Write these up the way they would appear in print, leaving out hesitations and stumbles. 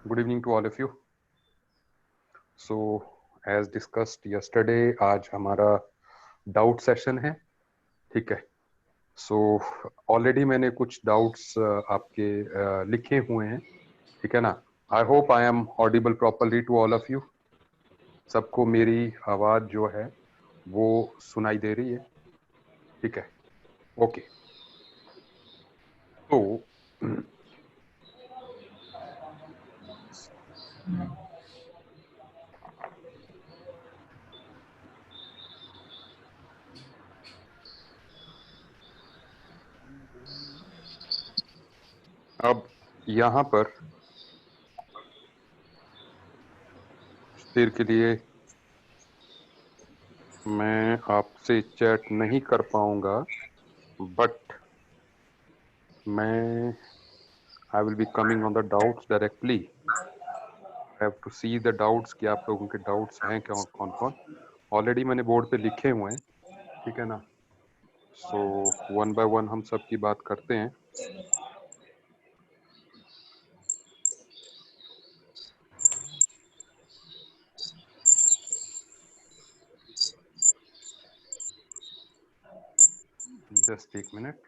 Good evening to all of you. So, as discussed yesterday, आज हमारा doubt session है, ठीक है. सो ऑलरेडी मैंने कुछ डाउट्स आपके लिखे हुए हैं, ठीक है ना. I hope I am audible properly to all of you. सबको मेरी आवाज जो है वो सुनाई दे रही है, ठीक है. ओके. तो अब यहाँ पर देर के लिए मैं आपसे चैट नहीं कर पाऊंगा, बट मैं I will be coming on the doubts directly. I have to see the doubts कि आप लोगों के doubts हैं क्या, कौन कौन. ऑलरेडी मैंने बोर्ड पे लिखे हुए हैं, ठीक है ना. सो वन बाय वन हम सब की बात करते हैं. जस्ट एक मिनट.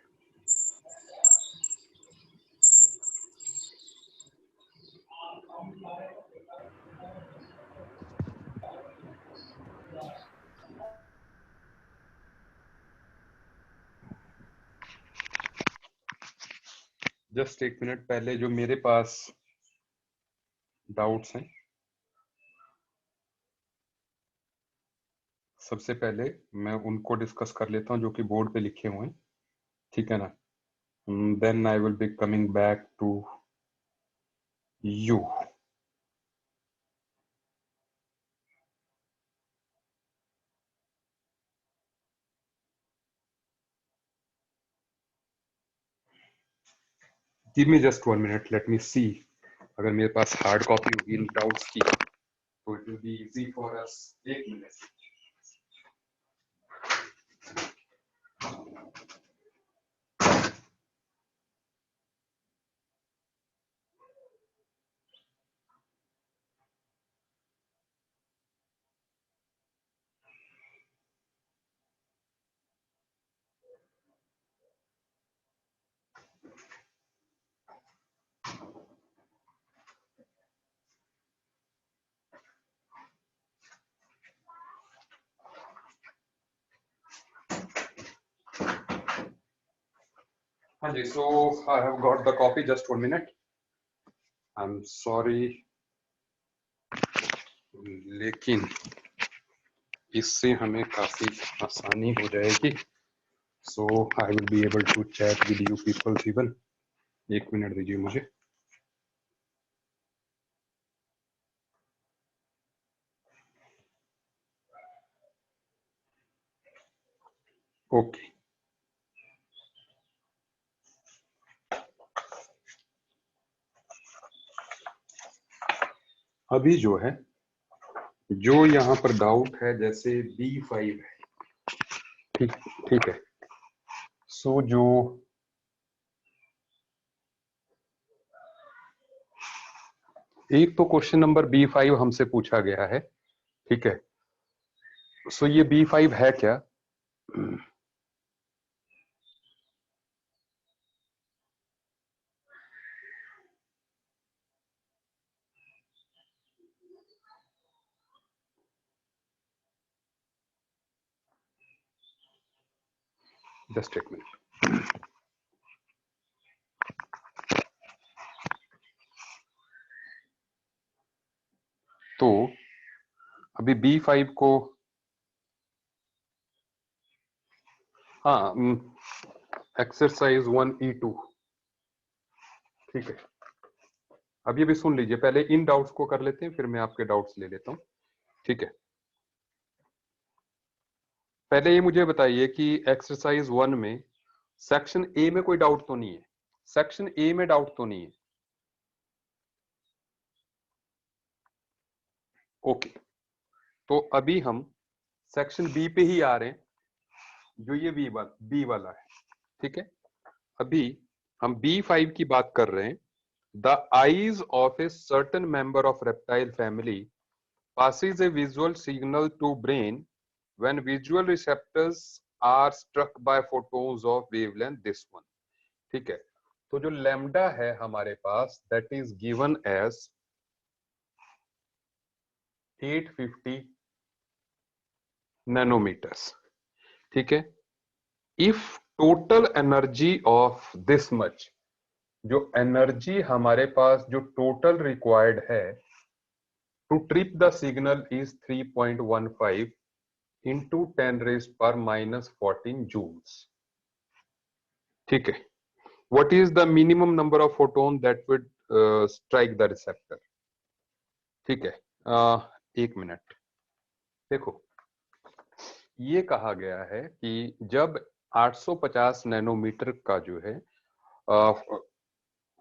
जस्ट एक मिनट. पहले जो मेरे पास डाउट्स हैं, सबसे पहले मैं उनको डिस्कस कर लेता हूं जो कि बोर्ड पे लिखे हुए हैं, ठीक है ना. Then I will be coming back to you. Give me just 1 minute. Let me see. अगर मेरे पास हार्ड कॉपी होगी इन डाउट्स की तो it will be easy for us. एक मिनट. हाँ जी. So I have got the copy. Just 1 minute. I am sorry, लेकिन इससे हमें काफी आसानी हो जाएगी. So I will be able to chat with you people even. एक मिनट दीजिए मुझे. ओके. अभी जो है, जो यहाँ पर डाउट है, जैसे B5 है, ठीक ठीक है. सो जो एक तो क्वेश्चन नंबर B5 हमसे पूछा गया है, ठीक है. सो ये B5 है क्या? जस्ट एक मिनट. तो अभी B5 को, हाँ, एक्सरसाइज 1E2, ठीक है. अभी सुन लीजिए. पहले इन डाउट्स को कर लेते हैं, फिर मैं आपके डाउट्स ले लेता हूं, ठीक है. पहले ये मुझे बताइए कि एक्सरसाइज 1 में सेक्शन ए में कोई डाउट तो नहीं है? सेक्शन ए में डाउट तो नहीं है? ओके. तो अभी हम सेक्शन बी पे ही आ रहे हैं, जो ये बी वाला है, ठीक है. अभी हम B5 की बात कर रहे हैं, The eyes of a certain member of reptile family passes a visual signal to brain when visual receptors are struck by photons of wavelength this one. ठीक है, तो जो लैम्डा है हमारे पास that is given as 850 nanometers. ठीक है, if total energy of this much, जो energy हमारे पास जो टोटल रिक्वायर्ड है to trip the signal is 3.15 into 10 raised power minus 14 joules. ठीक है, what is the minimum number of photon that would strike the receptor? ठीक है, एक मिनट देखो, ये कहा गया है कि जब 850 नैनोमीटर का जो है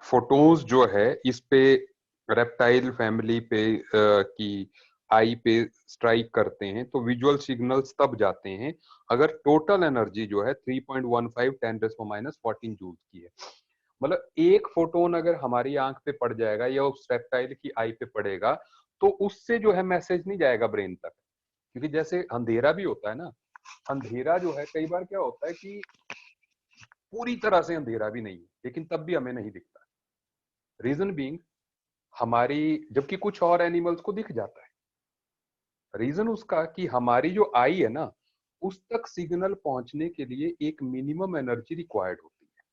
फोटोन्स जो है इस पे रेप्टाइल फैमिली पे की आई पे स्ट्राइक करते हैं तो विजुअल सिग्नल्स तब जाते हैं अगर टोटल एनर्जी जो है 3.15 10⁻⁻14 जूल की है। मतलब एक फोटोन अगर हमारी आंख पे पड़ जाएगा या उस रेप्टाइल की आई पे पड़ेगा तो उससे जो है मैसेज नहीं जाएगा ब्रेन तक, क्योंकि जैसे अंधेरा भी होता है ना, अंधेरा जो है कई बार क्या होता है कि पूरी तरह से अंधेरा भी नहीं है लेकिन तब भी हमें नहीं दिखता, रीजन बीइंग हमारी, जबकि कुछ और एनिमल्स को दिख जाता है, रीजन उसका कि हमारी जो आई है ना उस तक सिग्नल पहुंचने के लिए एक मिनिमम एनर्जी रिक्वायर्ड होती है।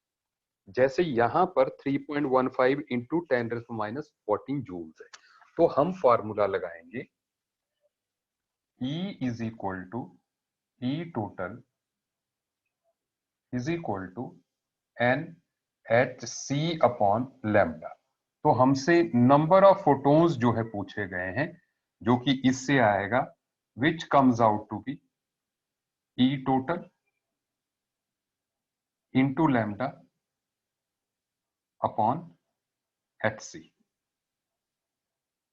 जैसे यहां पर 3.15 इंटू 10⁻⁻14 जूल्स है, तो हम फॉर्मूला लगाएंगे E is equal to E total is equal to NHC upon lambda. तो हमसे नंबर ऑफ फोटोन्स जो है पूछे गए हैं जो कि इससे आएगा which comes out to be E total into lambda upon HC,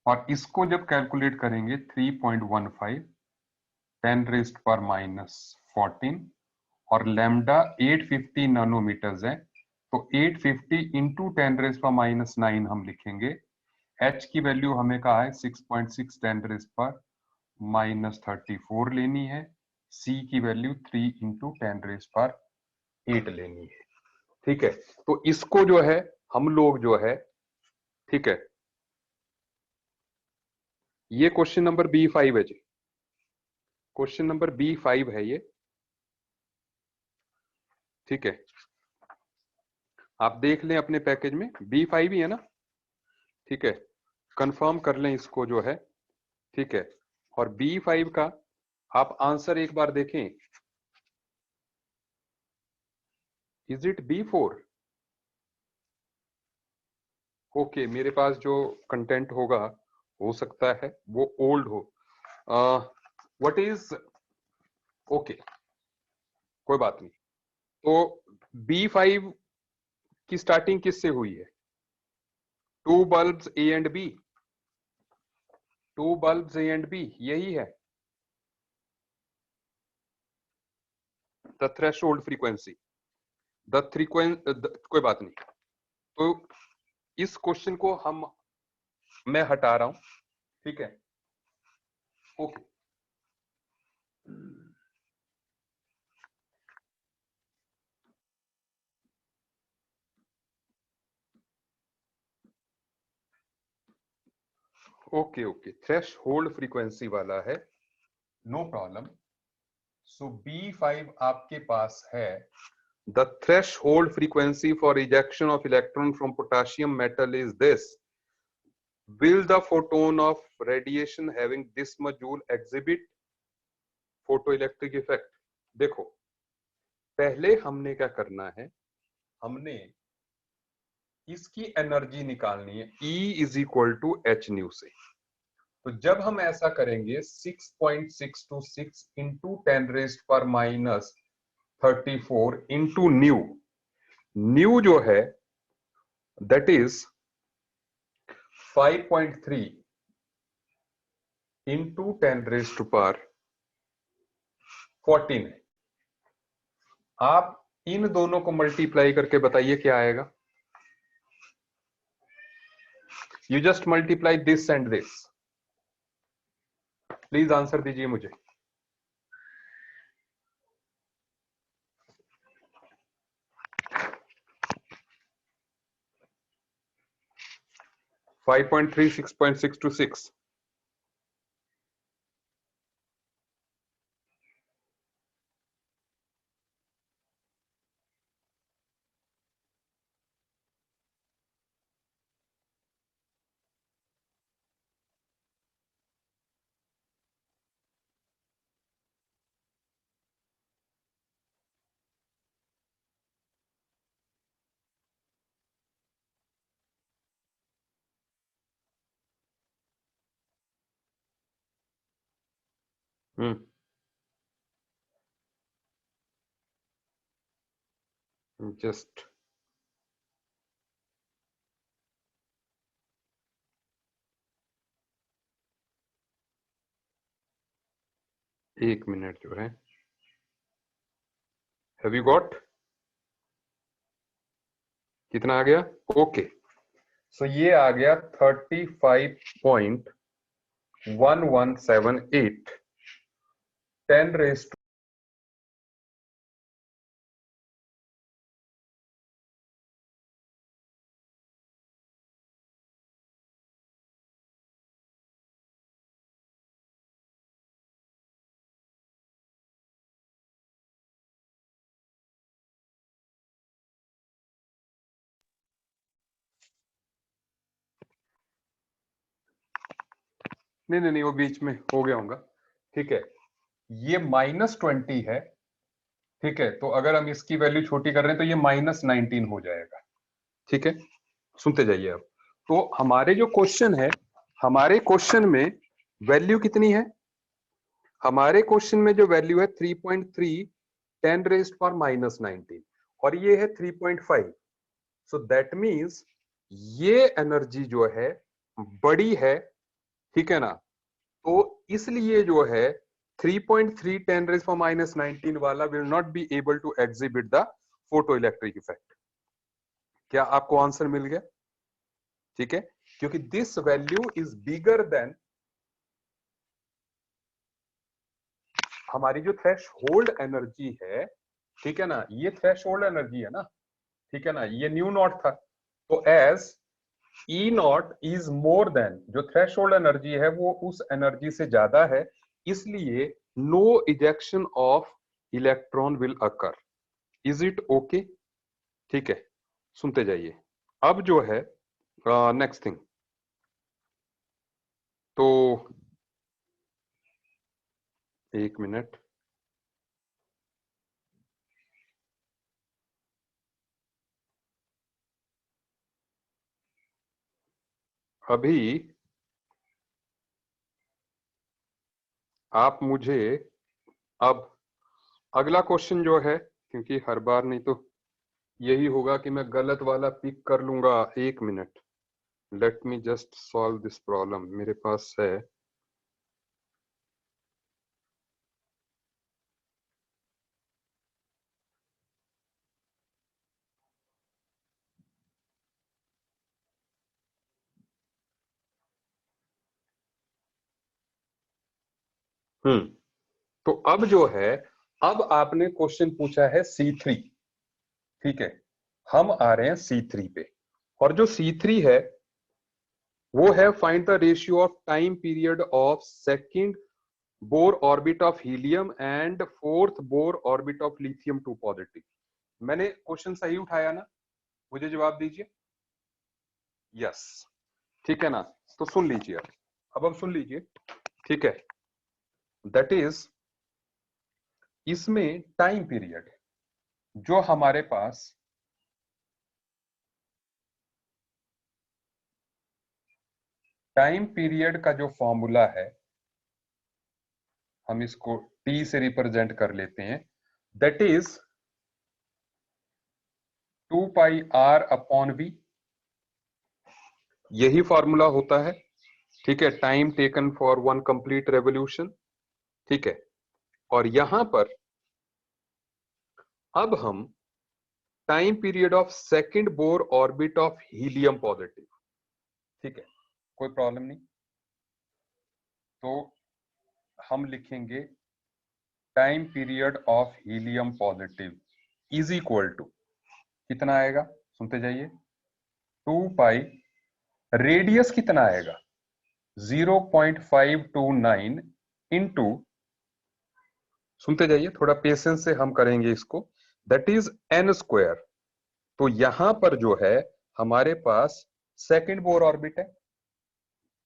और इसको जब कैलकुलेट करेंगे 3.15 10⁻⁻14 और लैम्डा 850 नैनोमीटर्स है तो 850 इंटू 10⁻⁻9 हम लिखेंगे। H की वैल्यू हमें कहा है 6.6 10⁻⁻34 लेनी है, C की वैल्यू 3 इंटू 10⁻8 लेनी है। ठीक है, तो इसको जो है हम लोग जो है, ठीक है, ये क्वेश्चन नंबर B5 है जी, क्वेश्चन नंबर B5 है ये। ठीक है, आप देख लें अपने पैकेज में B5 ही है ना, ठीक है, कंफर्म कर लें इसको जो है। ठीक है, और B5 का आप आंसर एक बार देखें, इज इट B4? ओके, मेरे पास जो कंटेंट होगा हो सकता है वो ओल्ड हो। व्हाट इज, ओके कोई बात नहीं। तो B5 की स्टार्टिंग किससे हुई है? 2 bulbs A and B, 2 bulbs A and B, यही है द थ्रेशोल्ड फ्रीक्वेंसी, कोई बात नहीं। तो इस क्वेश्चन को मैं हटा रहा हूं, ठीक है, okay. Okay okay, threshold frequency वाला है, नो प्रॉब्लम। सो B5 आपके पास है the threshold frequency for ejection of electron from potassium metal is this. Will the photon of radiation having this much joule exhibit photoelectric effect? देखो, पहले हमने क्या करना है, हमने इसकी एनर्जी निकालनी है E is equal to h nu से। तो जब हम ऐसा करेंगे 6.626 इंटू 10⁻⁻34 इंटू न्यू, न्यू जो है दैट इज 5.3 इंटू 10⁻14 है। आप इन दोनों को मल्टीप्लाई करके बताइए क्या आएगा। You just multiply this and this. Please answer दीजिए मुझे। 5.3, 6.6 to 6. जस्ट एक मिनट जो है, हैव यू गॉट? कितना आ गया? ओके, सो ये आ गया 35.1178 10 रेज टू। नहीं नहीं नहीं, वो बीच में हो गया होगा। ठीक है, ये -20 है। ठीक है, तो अगर हम इसकी वैल्यू छोटी कर रहे हैं तो ये -19 हो जाएगा। ठीक है, सुनते जाइए अब। तो हमारे जो क्वेश्चन है, हमारे क्वेश्चन में वैल्यू कितनी है? हमारे क्वेश्चन में जो वैल्यू है 3.3 10 रेज्ड पावर -19 और ये है 3.5। सो दैट मींस ये एनर्जी जो है बड़ी है। ठीक है ना? तो इसलिए जो है 3.3 10 रेज पावर -19 वाला will not be able to exhibit the photo electric effect. क्या आपको आंसर मिल गया? ठीक है, क्योंकि this value is bigger than हमारी जो थ्रेशहोल्ड एनर्जी है। ठीक है ना, ये थ्रेशहोल्ड एनर्जी है ना। ठीक है ना, ये न्यू नॉट था। तो as E naught is more than, जो थ्रेशहोल्ड एनर्जी है वो उस एनर्जी से ज्यादा है, इसलिए no ejection of electron will occur. Is it okay? ठीक है, सुनते जाइए। अब जो है नेक्स्ट थिंग, तो एक मिनट, अभी आप मुझे अब अगला क्वेश्चन जो है, क्योंकि हर बार नहीं तो यही होगा कि मैं गलत वाला पिक कर लूंगा। एक minute, let me just solve this problem. मेरे पास है तो अब जो है, अब आपने क्वेश्चन पूछा है C3। ठीक है, हम आ रहे हैं C3 पे, और जो C3 है वो है find the ratio of time period of second Bohr orbit of helium and fourth Bohr orbit of lithium 2 positive. मैंने क्वेश्चन सही उठाया ना? मुझे जवाब दीजिए। यस, ठीक है ना? तो सुन लीजिए अब सुन लीजिए। ठीक है, दैट इज, इसमें टाइम पीरियड जो हमारे पास टाइम पीरियड का जो फॉर्मूला है, हम इसको T से रिप्रेजेंट कर लेते हैं। That is 2πr/v। यही फॉर्मूला होता है। ठीक है, time taken for one complete revolution. ठीक है, और यहां पर अब हम time period of second Bohr orbit of helium positive. ठीक है, कोई प्रॉब्लम नहीं। तो हम लिखेंगे time period of helium positive is equal to, कितना आएगा सुनते जाइए, 2 पाई, रेडियस कितना आएगा 0.529 इंटू, सुनते जाइए थोड़ा पेशेंस से हम करेंगे इसको, दैट इज एन स्क्वायर। तो यहां पर जो है हमारे पास सेकंड बोर ऑर्बिट है,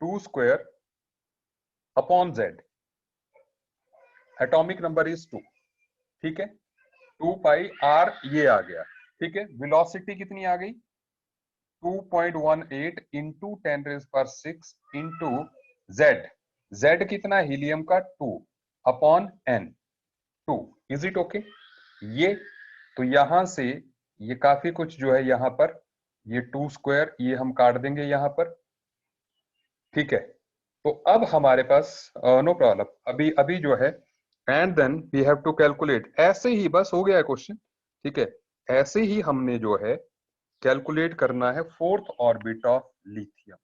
2 square upon Z, atomic number is 2, ठीक है, 2 पाई आर ये आ गया, ठीक है। वेलोसिटी कितनी आ गई 2.18 इंटू 10⁶ इंटू जेड, जेड कितना हीलियम का 2 upon n 2, is it okay. ये तो यहां से ये काफी कुछ जो है यहां पर, ये 2 स्क्वायर ये हम काट देंगे यहां पर, ठीक है। तो अब हमारे पास नो प्रॉब्लम, अभी अभी जो है, and then we have to calculate, ऐसे ही बस हो गया है क्वेश्चन, ठीक है। ऐसे ही हमने जो है कैलकुलेट करना है fourth orbit of lithium.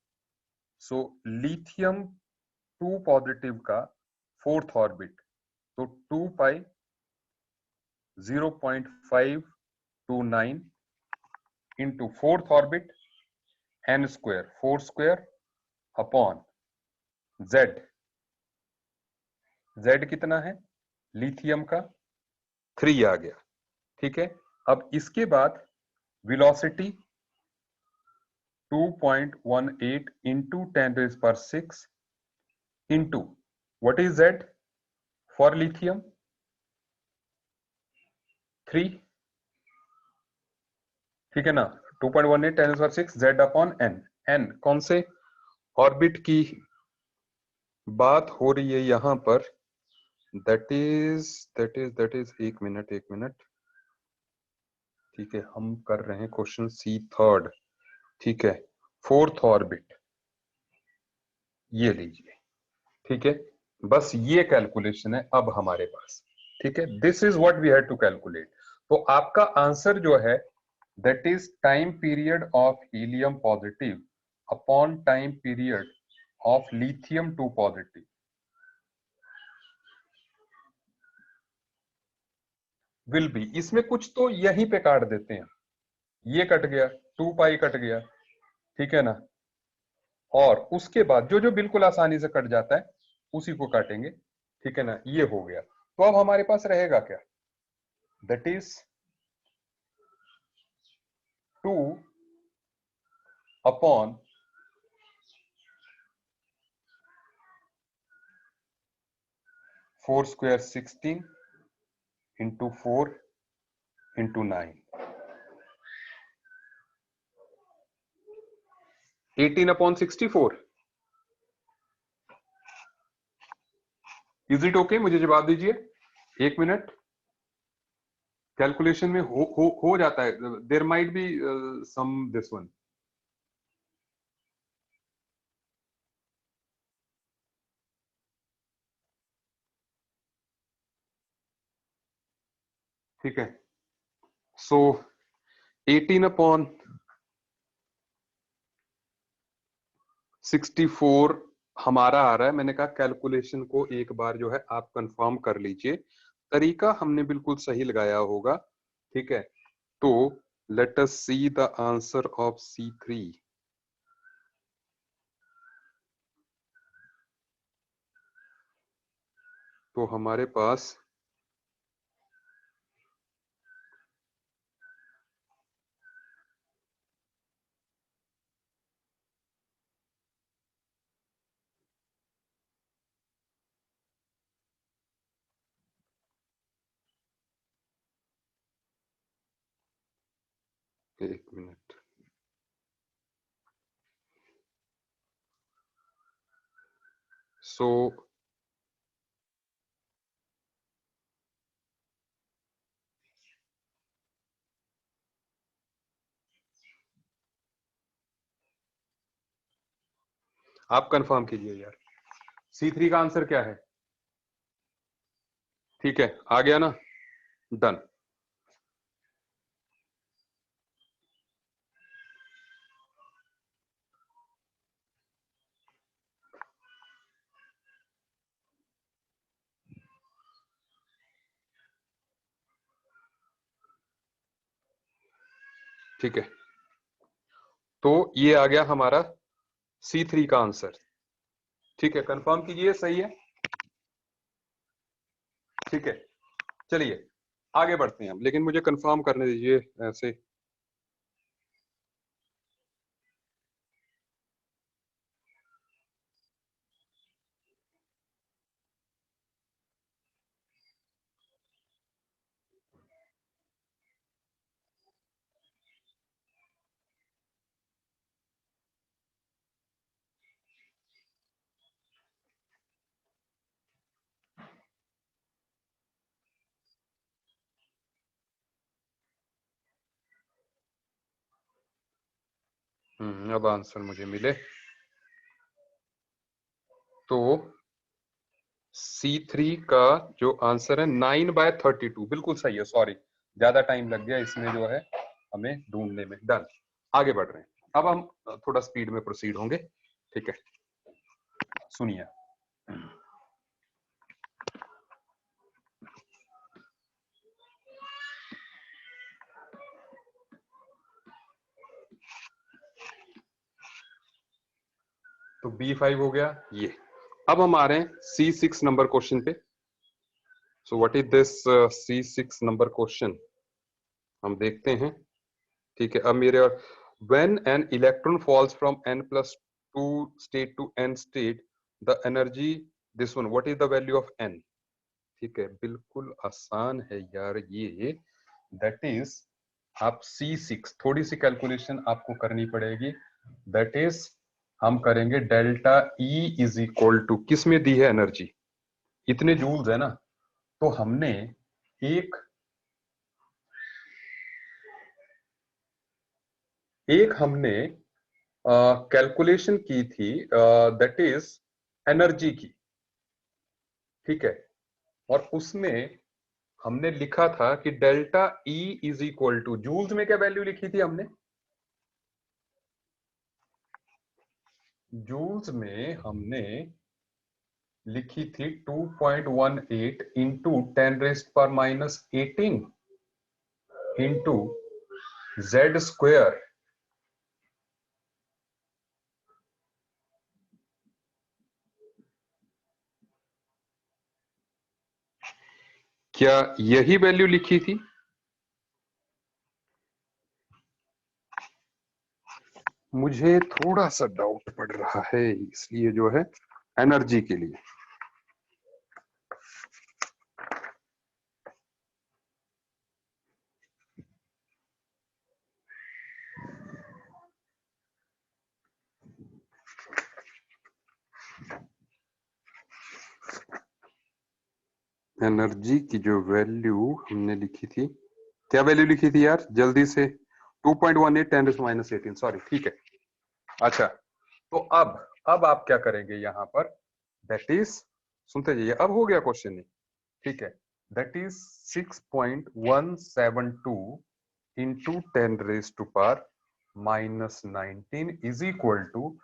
So lithium 2 positive का फोर्थ ऑर्बिट, तो 2 pi 0.529 into fourth orbit n square 4 square upon Z, Z कितना है लिथियम का 3 आ गया, ठीक है। अब इसके बाद velocity 2.18 into 10⁶ into what is Z for lithium 3, ठीक है ना, 2.18 10⁶ जेड अपॉन एन, एन कौन से ऑर्बिट की बात हो रही है यहां पर, दैट इज एक मिनट, ठीक है, हम कर रहे हैं क्वेश्चन सी थर्ड, ठीक है, फोर्थ ऑर्बिट ये लीजिए, ठीक है। बस ये कैलकुलेशन है अब हमारे पास, ठीक है, this is what we had to calculate. तो आपका आंसर जो है that is time period of helium positive upon time period of lithium 2 positive will be, इसमें कुछ तो यहीं पे काट देते हैं, ये कट गया 2 पाई कट गया, ठीक है ना, और उसके बाद जो जो बिल्कुल आसानी से कट जाता है उसी को काटेंगे, ठीक है ना, ये हो गया। तो अब हमारे पास रहेगा क्या, that is 2 upon 4 square 16 into 4 into 9, 18/64, is it okay, मुझे जवाब दीजिए, एक मिनट, कैलकुलेशन में हो जाता है, there might be some this one, ठीक है। सो 18/64 हमारा आ रहा है, मैंने कहा कैलकुलेशन को एक बार जो है आप कंफर्म कर लीजिए, तरीका हमने बिल्कुल सही लगाया होगा, ठीक है। तो let us see the answer of C3, तो हमारे पास एक मिनट, सो आप कंफर्म कीजिए यार, C3 का आंसर क्या है, ठीक है, आ गया ना, डन। ठीक है, तो ये आ गया हमारा C3 का आंसर। ठीक है, कंफर्म कीजिए सही है। ठीक है, चलिए आगे बढ़ते हैं हम, लेकिन मुझे कंफर्म करने दीजिए ऐसे। अब आंसर मुझे मिले तो C3 का जो आंसर है 9/32, बिल्कुल सही है। सॉरी, ज्यादा टाइम लग गया इसमें जो है हमें ढूंढने में। डन, आगे बढ़ रहे हैं। अब हम थोड़ा स्पीड में प्रोसीड होंगे। ठीक है, सुनिए। तो B5 हो गया ये। अब हम आ रहे हैं C6 नंबर क्वेश्चन पे। So what is this C6 number question, हम देखते हैं। ठीक है, अब मेरे when an electron falls from n+2 state to n state, the energy, this one, what is the value of n? ठीक है, बिल्कुल आसान है यार ये। दैट इज, आप C6 थोड़ी सी कैलकुलेशन आपको करनी पड़ेगी। दैट इज, हम करेंगे delta E is equal to, किस में दी है एनर्जी, इतने जूल्स है ना। तो हमने एक एक हमने कैलकुलेशन की थी, दैट इज एनर्जी की। ठीक है, और उसमें हमने लिखा था कि delta E is equal to, joules में क्या वैल्यू लिखी थी हमने, जूल्स में हमने लिखी थी 2.18 इंटू 10⁻⁻18 इंटू जेड स्क्वायर। क्या यही वैल्यू लिखी थी? मुझे थोड़ा सा डाउट पड़ रहा है, इसलिए जो है एनर्जी के लिए। एनर्जी की जो वैल्यू हमने लिखी थी, क्या वैल्यू लिखी थी यार जल्दी से, 2.18 10⁻⁸, सॉरी। ठीक है, अच्छा, तो अब आप क्या करेंगे यहां पर, दैट इज, सुनते जाइए, अब हो गया क्वेश्चन ही। ठीक है, that is 6.172 into 10⁻⁻19 is equal to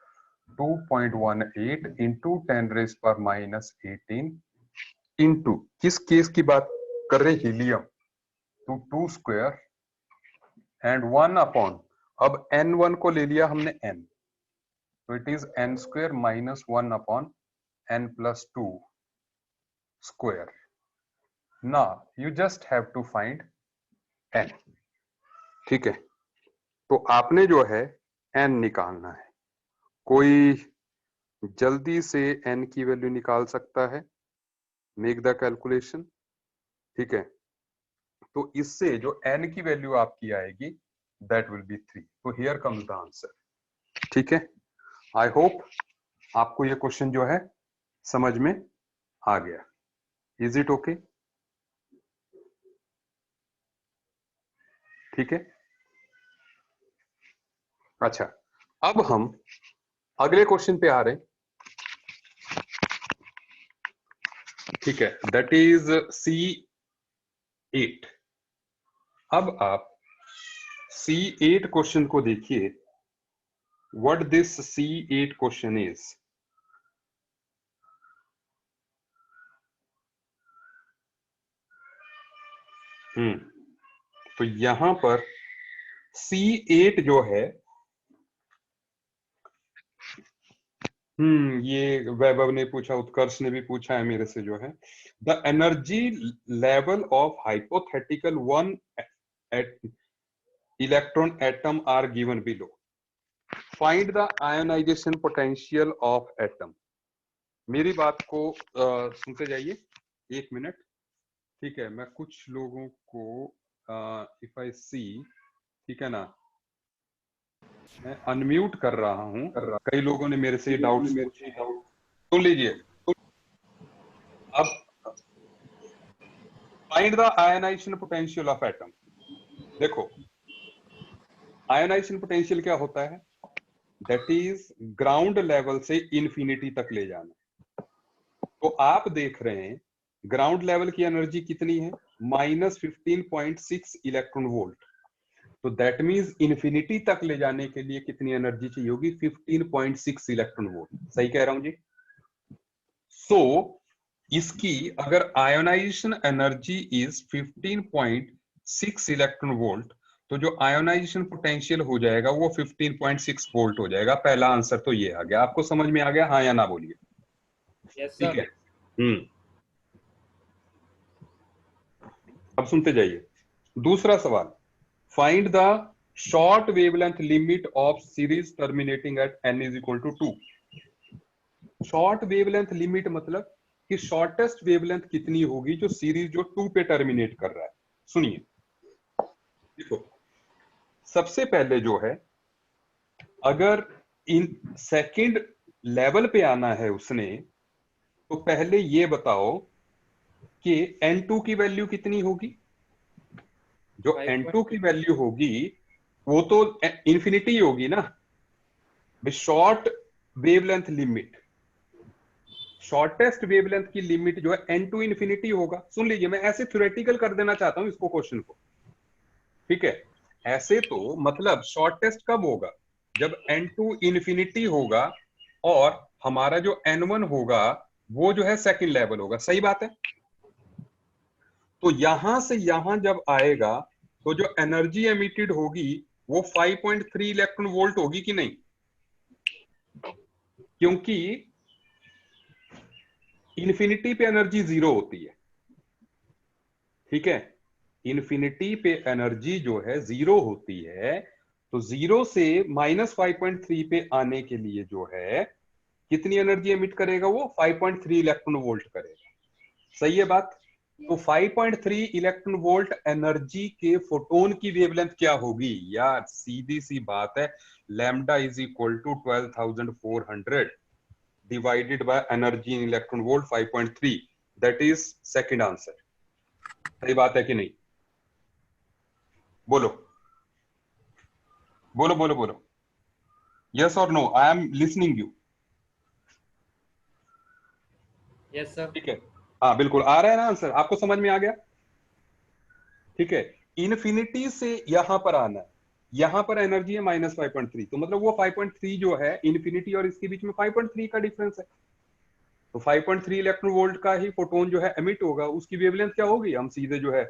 2.18 into 10⁻⁻18 into, किस केस की बात कर रहे हैं, हीलियम, तो 2 स्क्वायर एंड 1 अपॉन, अब n1 को ले लिया हमने n, तो it is n square minus 1 upon n+2 square. Now you just have to find n। ठीक है, तो आपने जो है n निकालना है। कोई जल्दी से n की वैल्यू निकाल सकता है? Make the calculation. ठीक है, तो इससे जो n की वैल्यू आपकी आएगी, दैट विल बी 3। तो हियर कम्स द आंसर। ठीक है, आई होप आपको ये क्वेश्चन जो है समझ में आ गया। Is it okay? ठीक है, अच्छा, अब हम अगले क्वेश्चन पे आ रहे हैं। ठीक है, दैट इज C8। अब आप C8 क्वेश्चन को देखिए, what this C8 question is. तो यहां पर C8 जो है, ये वैभव ने पूछा, उत्कर्ष ने भी पूछा है मेरे से जो है, the energy level of hypothetical one electron atom are given below, find the ionization potential of atom. मेरी बात को सुनते जाइए 1 मिनट, ठीक है। मैं कुछ लोगों को इफ आई सी, ठीक है ना, मैं अनम्यूट कर रहा हूं। कई लोगों ने मेरे से डाउट्स पूछे हैं, सुन लीजिए। अब find the ionization potential of atom. देखो, आयोनाइजेशन पोटेंशियल क्या होता है? दैट इज ग्राउंड लेवल से इंफिनिटी तक ले जाना। तो आप देख रहे हैं ग्राउंड लेवल की एनर्जी कितनी है? -15.6 इलेक्ट्रॉन वोल्ट। तो दैट मींस इंफिनिटी तक ले जाने के लिए कितनी एनर्जी चाहिए होगी? 15.6 इलेक्ट्रॉन वोल्ट। सही कह रहा हूं जी? सो इसकी अगर ionization energy is 15.6 electron volt, तो जो आयोनाइजेशन पोटेंशियल हो जाएगा वो 15.6 वोल्ट हो जाएगा। पहला आंसर तो ये आ गया। आपको समझ में आ गया? हाँ या ना बोलिए। यस ठीक सर। है। अब सुनते जाइए। दूसरा सवाल, find the short wavelength limit of series terminating at n is equal to 2। Short wavelength limit मतलब कि शॉर्टेस्ट वेवलेंथ कितनी होगी जो सीरीज जो 2 पे टर्मिनेट कर रहा है। सुनिए, देखो, सबसे पहले जो है, अगर इन सेकंड लेवल पे आना है उसने, तो पहले ये बताओ कि n2 की वैल्यू कितनी होगी? जो n2 की वैल्यू होगी वो तो इंफिनिटी होगी ना। Short wavelength limit, shortest wavelength की लिमिट जो है n2 इंफिनिटी होगा। सुन लीजिए, मैं ऐसे थ्योरेटिकल कर देना चाहता हूं इसको, क्वेश्चन को, ठीक है। ऐसे तो मतलब शॉर्टेस्ट कब होगा? जब n2 इंफिनिटी होगा और हमारा जो n1 होगा वो जो है सेकंड लेवल होगा। सही बात है? तो यहां से यहां जब आएगा तो जो एनर्जी एमिटेड होगी वो 5.3 इलेक्ट्रॉन वोल्ट होगी कि नहीं? क्योंकि इन्फिनिटी पे एनर्जी 0 होती है, ठीक है। इन्फिनिटी पे एनर्जी जो है 0 होती है। तो 0 से -5.3 पे आने के लिए जो है कितनी एनर्जी एमिट करेगा? वो 5.3 इलेक्ट्रॉन वोल्ट करेगा। सही है बात? तो 5.3 इलेक्ट्रॉन वोल्ट एनर्जी के फोटोन की वेवलेंथ क्या होगी? यार सीधी सी बात है, lambda is equal to 12,400 divided by energy in electron volt 5.3। That is second answer. सही बात है कि नहीं? बोलो बोलो बोलो बोलो, यस और no, I am listening you. Yes sir. ठीक है, हाँ बिल्कुल आ रहा है ना आंसर, आपको समझ में आ गया? ठीक है। इन्फिनिटी से यहां पर आना है, यहां पर एनर्जी है -5.3, तो मतलब वो 5.3 जो है इन्फिनिटी और इसके बीच में 5.3 का डिफरेंस है। तो 5.3 इलेक्ट्रॉन वोल्ट का ही फोटोन जो है एमिट होगा, उसकी वेवलेंथ क्या होगी हम सीधे जो है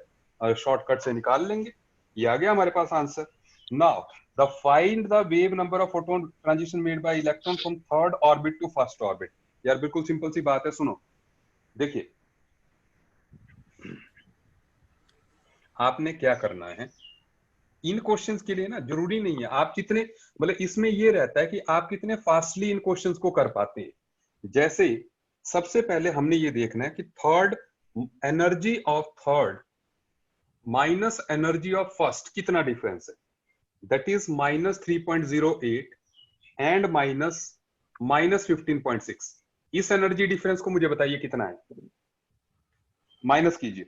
शॉर्टकट से निकाल लेंगे। ये आ गया हमारे पास answer. Now the find the wave number of photon transition made by electron from third orbit to first orbit. यार बिल्कुल सिंपल सी बात है, सुनो। देखिए, आपने क्या करना है इन क्वेश्चंस के लिए ना, जरूरी नहीं है आप कितने, मतलब इसमें ये रहता है कि आप कितने फास्टली इन क्वेश्चंस को कर पाते हैं। जैसे सबसे पहले हमने ये देखना है कि third, energy of third minus energy of first कितना डिफरेंस है? That is -3.08 and -15.6। इस एनर्जी डिफरेंस को मुझे बताइए कितना है, माइनस कीजिए।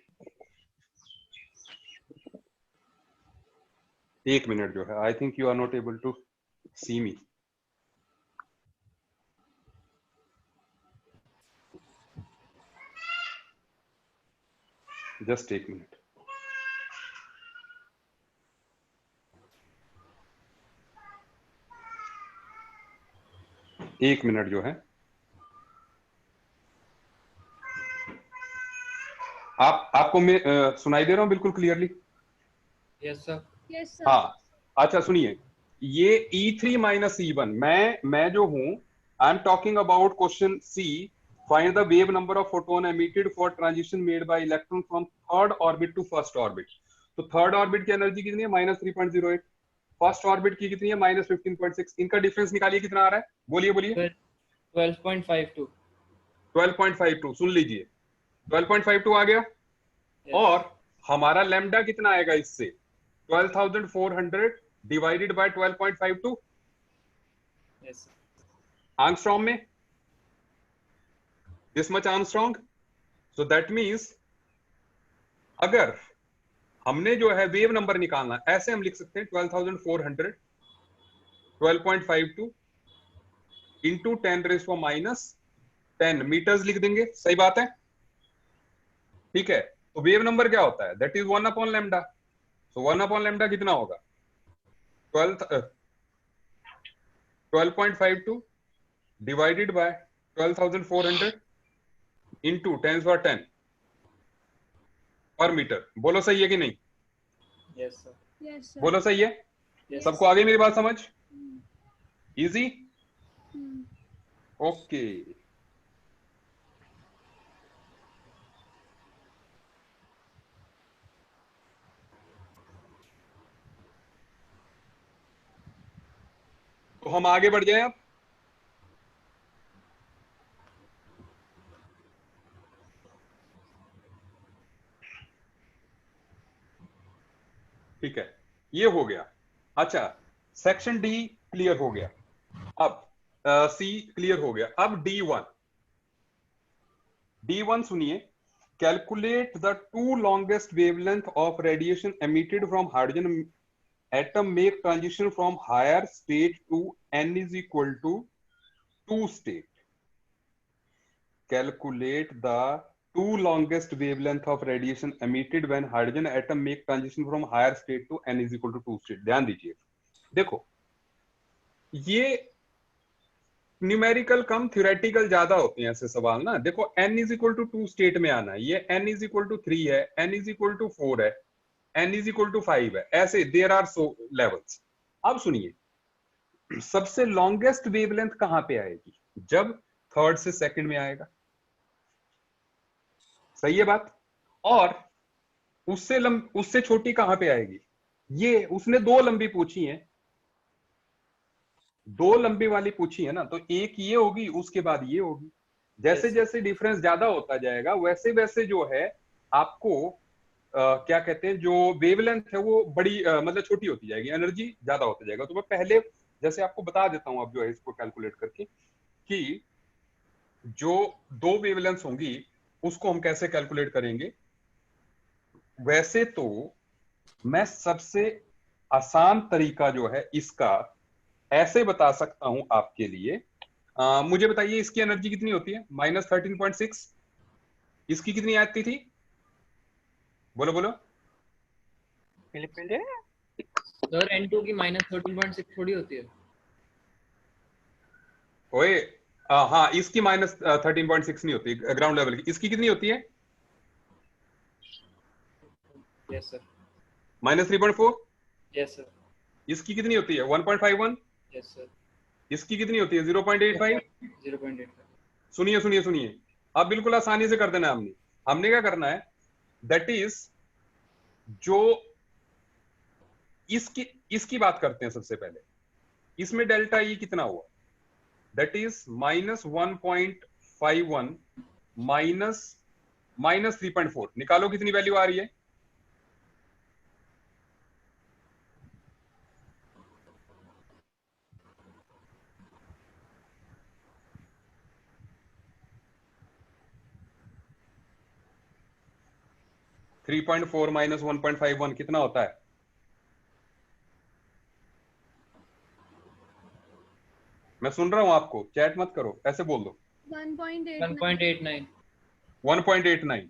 1 मिनट जो है, I think you are not able to see me. Just 1 minute. 1 minute जो है, आपको मैं सुनाई दे रहा हूं बिल्कुल clearly? Yes sir. Yes sir. हाँ, अच्छा सुनिए, ये E3 माइनस E1, मैं जो हूं, I am talking about question C, find the wave number of photon emitted for transition made by electron from third orbit to first orbit. तो third orbit की energy कितनी है? -3.08। फर्स्ट ऑर्बिट की कितनी है? -15.6। इनका डिफरेंस निकालिए, कितना आ रहा है? बोलिए बोलिए। 12.52। 12.52, सुन लीजिए, 12.52 आ गया। यस और हमारा लैम्डा कितना आएगा इससे? 12,400 डिवाइडेड बाय 12.52 यस आर्मस्ट्रॉन्ग में, this much Armstrong. So that means अगर हमने जो है वेव नंबर निकालना, ऐसे हम लिख सकते हैं 12,400 12.52 इंटू 10⁻⁻10 मीटर्स लिख देंगे, सही बात है? ठीक है, तो वेव नंबर क्या होता है? That is 1/λ। सो 1/λ कितना होगा? 12.52 डिवाइडेड बाय 12,400 इंटू 10⁻10 पर मीटर। बोलो सही है कि नहीं? Yes sir. Yes sir. बोलो सही है? यस सबको आ गई मेरी बात समझ? इजी? हम्म। ओके। तो हम आगे बढ़ जाएं अब। ठीक है, ये हो गया। अच्छा, सेक्शन डी क्लियर हो गया। अब सी क्लियर हो गया। अब डी वन सुनिए। Calculate the two longest wavelength of radiation emitted from hydrogen atom make transition from higher state to n is equal to 2 state. Calculate the two longest wavelength of radiation emitted when hydrogen atom make transition from higher state to n is equal to 2 state. ध्यान दीजिए, देखो ये numerical कम theoretical ज्यादा होते हैं ऐसे सवाल ना। देखो n is equal to 2 state में आना है, ये n इज इक्वल टू 3 है, n इज इक्वल टू 4 है, n इज इक्वल टू 5 है, ऐसे देयर आर सो लेवल्स। अब सुनिए, सबसे लॉन्गेस्ट वेवलेंथ कहां पे आएगी? जब थर्ड से सेकंड में आएगा, सही है बात? और उससे छोटी कहां पे आएगी? ये उसने दो लंबी पूछी है, दो लंबी वाली पूछी है ना, तो एक ये होगी, उसके बाद ये होगी। जैसे Yes, जैसे डिफरेंस ज्यादा होता जाएगा वैसे वैसे जो है आपको क्या कहते हैं, जो वेवलेंथ है वो बड़ी मतलब छोटी होती जाएगी, एनर्जी ज्यादा होता जाएगा। तो मैं पहले जैसे आपको बता देता हूं अब जो है इसको कैलकुलेट करके कि जो दो वेवलेंथ होंगी उसको हम कैसे कैलकुलेट करेंगे। वैसे तो मैं सबसे आसान तरीका जो है इसका ऐसे बता सकता हूं आपके लिए। मुझे बताइए इसकी एनर्जी कितनी होती है? -13.6। इसकी कितनी आती थी? बोलो बोलो। सर N2 की -13.6 थोड़ी होती है। ओए हाँ, इसकी -13.6 नहीं होती ग्राउंड लेवल की। इसकी कितनी होती है? Yes sir. -3.4। Yes sir. इसकी कितनी होती है? 1.51। Yes sir. इसकी कितनी होती है? 0.85। 0.85। सुनिए सुनिए सुनिए, अब बिल्कुल आसानी से कर देना। हमने क्या करना है, दैट इज जो इसकी बात करते हैं सबसे पहले। इसमें डेल्टा ई कितना हुआ? That is -1.51 -3.4। निकालो कितनी वैल्यू आ रही है? -3.4 -1.51 कितना होता है? मैं सुन रहा हूं आपको, चैट मत करो, ऐसे बोल दो। 1.89। 1.89।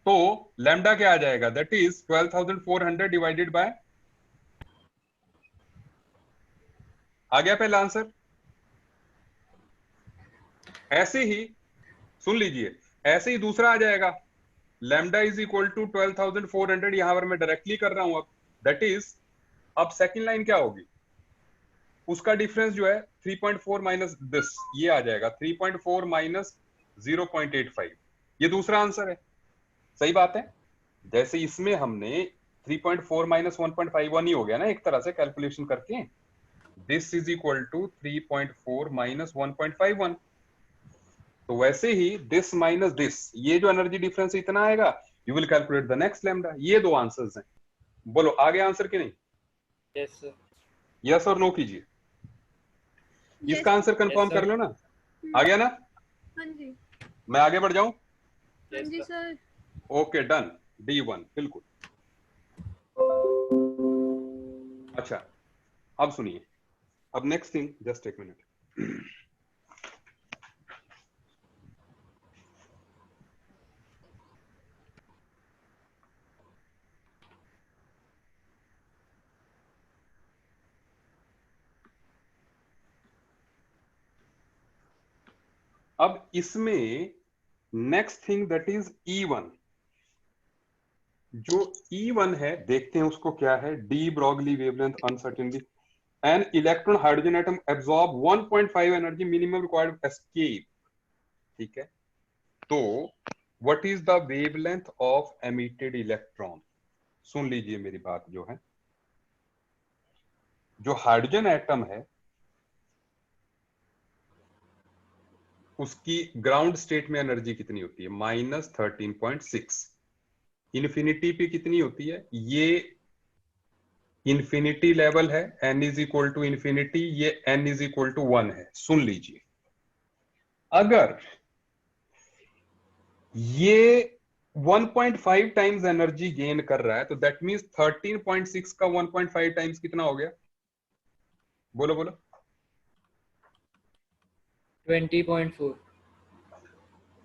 तो लैम्डा क्या आ जाएगा? दैट इज 12,400 डिवाइडेड बाय, आ गया पहला आंसर। ऐसे ही सुन लीजिए, ऐसे ही दूसरा आ जाएगा, लैम्डा इज इक्वल टू 12,400। यहां पर मैं डायरेक्टली कर रहा हूं अब, दैट इज अब सेकंड लाइन क्या होगी, उसका डिफरेंस जो है 3.4 माइनस दिस, ये आ जाएगा 3.4 माइनस 0.85, ये दूसरा आंसर है। सही बात है, जैसे इसमें हमने 3.4 माइनस 1.51 ही हो गया ना एक तरह से कैलकुलेशन करके, this is equal to 3.4 minus 1.51, तो वैसे ही दिस माइनस दिस, ये जो एनर्जी डिफरेंस इतना आएगा, you will calculate the next lambda. ये दो आंसर्स हैं, बोलो आगे आंसर की नहीं? Yes sir. यस और नो कीजिए, इसका आंसर कंफर्म कर लो ना। आ गया ना? हाँ जी। मैं आगे बढ़ जाऊं? हाँ जी सर। ओके डन, D1 बिल्कुल। अच्छा अब सुनिए, अब नेक्स्ट थिंग, जस्ट एक मिनट। अब इसमें next thing that is E1, जो E1 है देखते हैं उसको क्या है। De Broglie wavelength uncertainty, an electron hydrogen atom absorb 1.5 energy minimum required escape. ठीक है, तो what is the wavelength of emitted electron? सुन लीजिए मेरी बात जो है, जो हाइड्रोजन एटम है उसकी ग्राउंड स्टेट में एनर्जी कितनी होती है? -13.6। इन्फिनिटी पे कितनी होती है? ये इन्फिनिटी लेवल है, n is equal to infinity, ये n इज इक्वल टू 1 है। सुन लीजिए, अगर ये 1.5 टाइम्स एनर्जी गेन कर रहा है तो दैट मींस 13.6 का 1.5 टाइम्स कितना हो गया? बोलो बोलो। 20.4।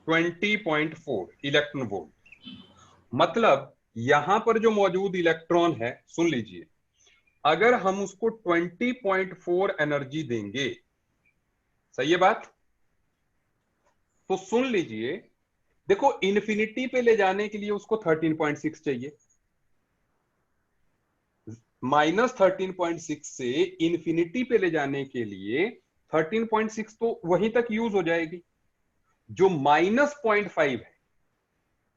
20.4 इलेक्ट्रॉन वोल्ट। मतलब यहां पर जो मौजूद इलेक्ट्रॉन है, सुन लीजिए, अगर हम उसको 20.4 एनर्जी देंगे, सही है बात? तो सुन लीजिए, देखो इन्फिनिटी पे ले जाने के लिए उसको 13.6 चाहिए, -13.6 से इन्फिनिटी पे ले जाने के लिए 13.6 तो वहीं तक यूज हो जाएगी। जो -0.5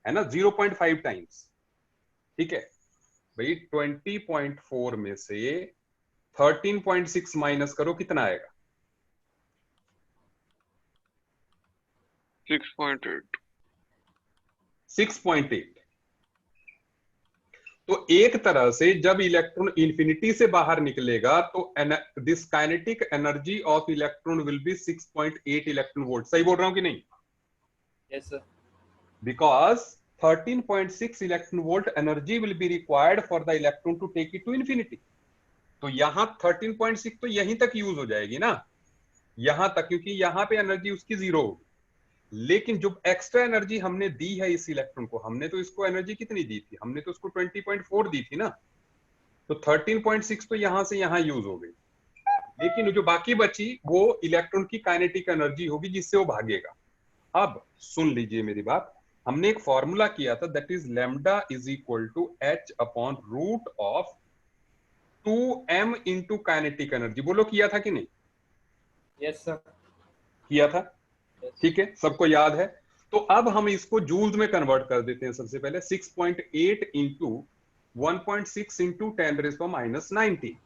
है ना, 0.5 टाइम्स। ठीक है भाई, 20.4 में से 13.6 माइनस करो, कितना आएगा? 6.8। 6.8। तो एक तरह से जब इलेक्ट्रॉन इंफिनिटी से बाहर निकलेगा तो this kinetic energy of electron will be 6.8 electron volt. सही बोल रहा हूं कि नहीं? Yes sir. Because 13.6 electron volt energy will be required for the electron to take it to infinity. तो यहां 13.6 तो यहीं तक यूज हो जाएगी ना, यहां तक, क्योंकि यहां पे एनर्जी उसकी 0 होगी। लेकिन जो एक्स्ट्रा एनर्जी हमने दी है इस इलेक्ट्रॉन को, हमने तो इसको एनर्जी कितनी दी थी? हमने तो उसको 20.4 दी थी ना, तो 13.6 तो यहां से यहां यूज हो गई। लेकिन जो बाकी बची वो इलेक्ट्रॉन की काइनेटिक एनर्जी होगी जिससे वो भागेगा। अब सुन लीजिए मेरी बात, हमने एक फॉर्मूला किया था, that is lambda is equal to h upon root of 2m into kinetic energy. बोलो किया था कि नहीं? Yes sir. किया था, ठीक है, सबको याद है। तो अब हम इसको जूल्स में कन्वर्ट कर देते हैं। सबसे पहले 6.8 इंटू 1.6 इंटू 10⁻⁻⁹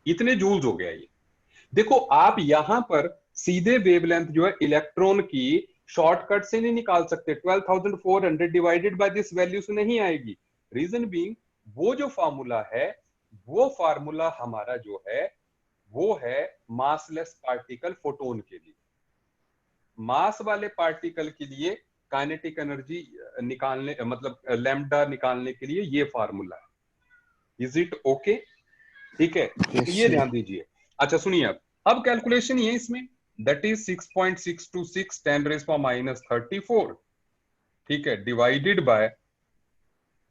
इतने जूल्स हो गया ये। देखो आप यहां पर सीधे वेवलेंथ जो है इलेक्ट्रॉन की शॉर्टकट से नहीं निकाल सकते, 12,400 डिवाइडेड बाय दिस वैल्यू से नहीं आएगी। रीजन बीइंग, वो जो फार्मूला है, वो फार्मूला हमारा जो है वो है मासलेस पार्टिकल फोटोन के लिए। मास वाले पार्टिकल के लिए काइनेटिक एनर्जी निकालने, मतलब लैम्डा निकालने के लिए ये फार्मूला है। Is it okay? ठीक है, तो ये ध्यान दीजिए। अच्छा सुनिए, अब कैलकुलेशन ये इसमें, दैट इज 6.626 10⁻⁻34, ठीक है, divided by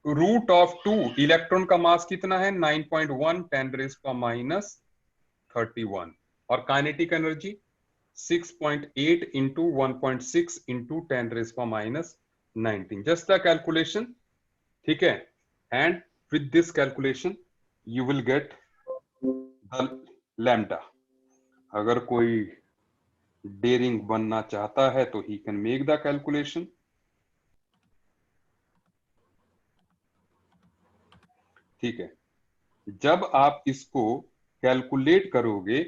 root of 2, electron का मास कितना है? 9.1 10⁻31, और kinetic energy 6.8 into 1.6 into 10⁻⁻19, just the calculation. ठीक है, and with this calculation you will get lambda. अगर कोई डेयरिंग बनना चाहता है तो he can make the calculation. ठीक है, जब आप इसको कैलकुलेट करोगे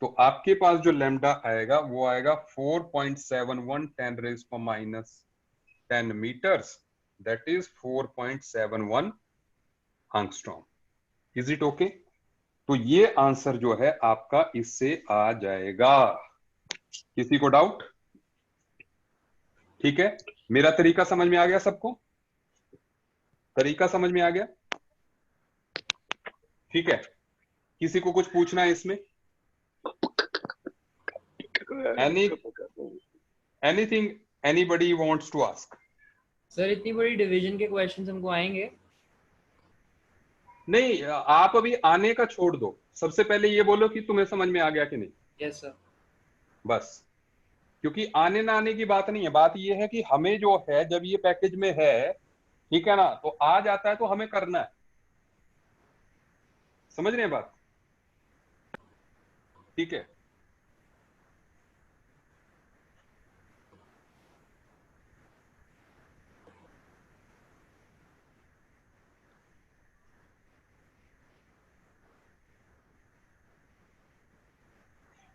तो आपके पास जो लैम्डा आएगा वो आएगा 4.71 10 रेज़ पर minus 10 metres, that is 4.71 angstrom. Is it okay? तो ये आंसर जो है आपका इससे आ जाएगा। किसी को डाउट? ठीक है, मेरा तरीका समझ में आ गया सबको? तरीका समझ में आ गया? ठीक है, किसी को कुछ पूछना है इसमें? Anything anybody wants to ask? Sir इतनी बड़ी डिवीजन के क्वेश्चंस हमको आएंगे? नहीं, आप अभी आने का छोड़ दो, सबसे पहले ये बोलो कि तुम्हें समझ में आ गया कि नहीं। Yes sir. बस, क्योंकि आने ना आने की बात नहीं है, बात ये है कि हमें जो है जब ये पैकेज में है, ठीक है ना, तो आ जाता है तो हमें करना है। समझ रहे हैं बात? ठीक है,